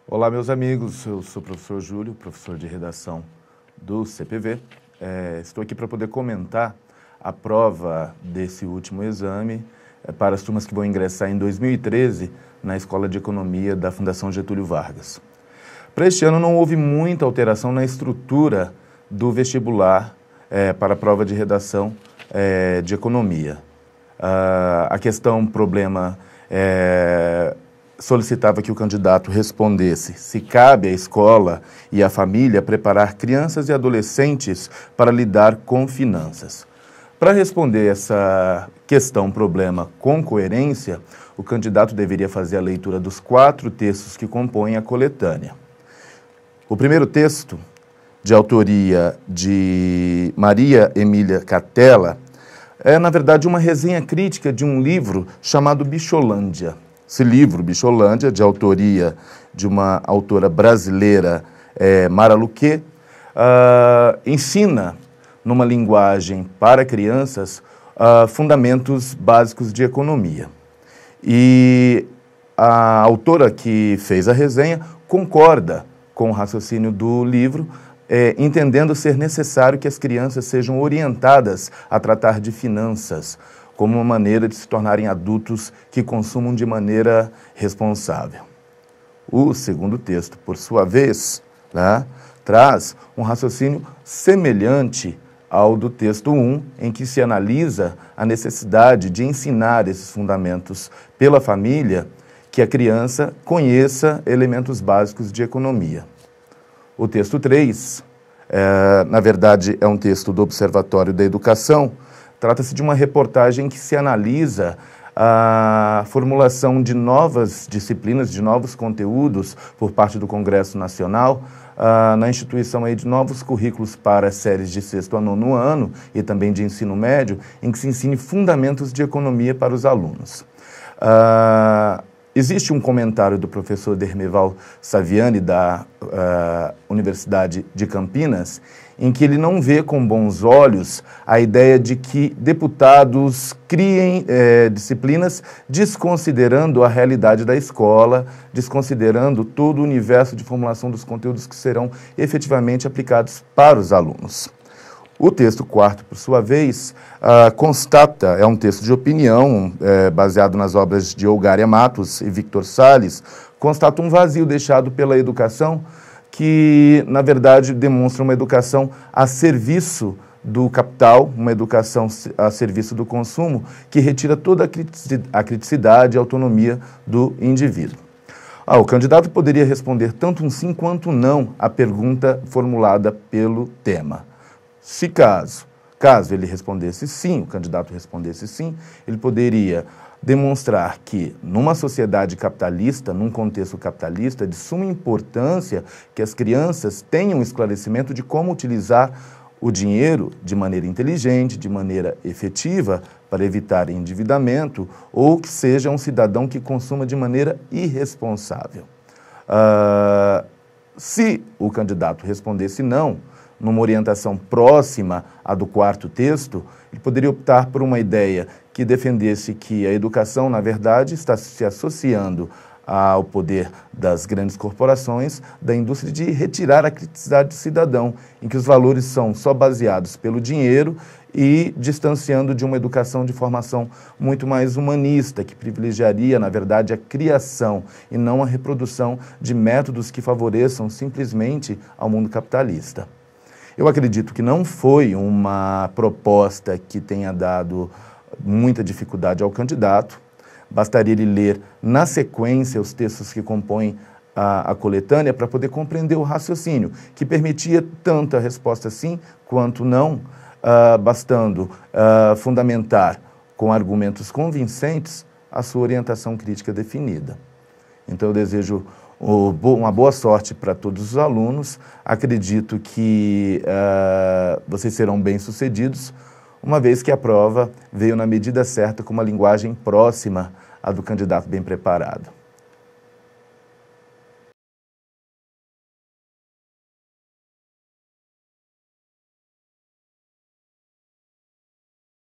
Olá, meus amigos, eu sou o professor Júlio, professor de redação do CPV. Estou aqui para poder comentar a prova desse último exame para as turmas que vão ingressar em 2013 na Escola de Economia da Fundação Getúlio Vargas. Para este ano não houve muita alteração na estrutura do vestibular para a prova de redação de economia. A questão problema solicitava que o candidato respondesse se cabe à escola e à família preparar crianças e adolescentes para lidar com finanças. Para responder essa questão, problema com coerência, o candidato deveria fazer a leitura dos 4 textos que compõem a coletânea. O primeiro texto, de autoria de Maria Emília Catella, é, na verdade, uma resenha crítica de um livro chamado Bicholândia. Esse livro, Bicholândia, de autoria de uma autora brasileira, Mara Luque, ensina, numa linguagem para crianças, fundamentos básicos de economia. E a autora que fez a resenha concorda com o raciocínio do livro, entendendo ser necessário que as crianças sejam orientadas a tratar de finanças como uma maneira de se tornarem adultos que consumam de maneira responsável. O segundo texto, por sua vez, traz um raciocínio semelhante ao do texto 1, em que se analisa a necessidade de ensinar esses fundamentos pela família, que a criança conheça elementos básicos de economia. O texto 3, na verdade, é um texto do Observatório da Educação. Trata-se de uma reportagem que se analisa a formulação de novas disciplinas, de novos conteúdos por parte do Congresso Nacional, na instituição aí de novos currículos para séries de 6º a 9º ano e também de ensino médio, em que se ensine fundamentos de economia para os alunos. Existe um comentário do professor Dermeval Saviani, da Universidade de Campinas, em que ele não vê com bons olhos a ideia de que deputados criem disciplinas desconsiderando a realidade da escola, desconsiderando todo o universo de formulação dos conteúdos que serão efetivamente aplicados para os alunos. O texto 4, por sua vez, constata, é um texto de opinião, baseado nas obras de Olgária Matos e Victor Salles, constata um vazio deixado pela educação que, na verdade, demonstra uma educação a serviço do capital, uma educação a serviço do consumo, que retira toda a criticidade e autonomia do indivíduo. O candidato poderia responder tanto um sim quanto um não à pergunta formulada pelo tema. Se caso ele respondesse sim, o candidato respondesse sim, ele poderia demonstrar que, numa sociedade capitalista, num contexto capitalista, é de suma importância que as crianças tenham esclarecimento de como utilizar o dinheiro de maneira inteligente, de maneira efetiva, para evitar endividamento, ou que seja um cidadão que consuma de maneira irresponsável. Se o candidato respondesse não, numa orientação próxima à do 4º texto, ele poderia optar por uma ideia que defendesse que a educação, na verdade, está se associando ao poder das grandes corporações, da indústria, de retirar a criticidade do cidadão, em que os valores são só baseados pelo dinheiro e distanciando de uma educação de formação muito mais humanista, que privilegiaria, na verdade, a criação e não a reprodução de métodos que favoreçam simplesmente ao mundo capitalista. Eu acredito que não foi uma proposta que tenha dado muita dificuldade ao candidato. Bastaria ele ler na sequência os textos que compõem a coletânea para poder compreender o raciocínio, que permitia tanto a resposta sim quanto não, bastando fundamentar com argumentos convincentes a sua orientação crítica definida. Então eu desejo uma boa sorte para todos os alunos. Acredito que vocês serão bem-sucedidos, uma vez que a prova veio na medida certa, com uma linguagem próxima à do candidato bem preparado.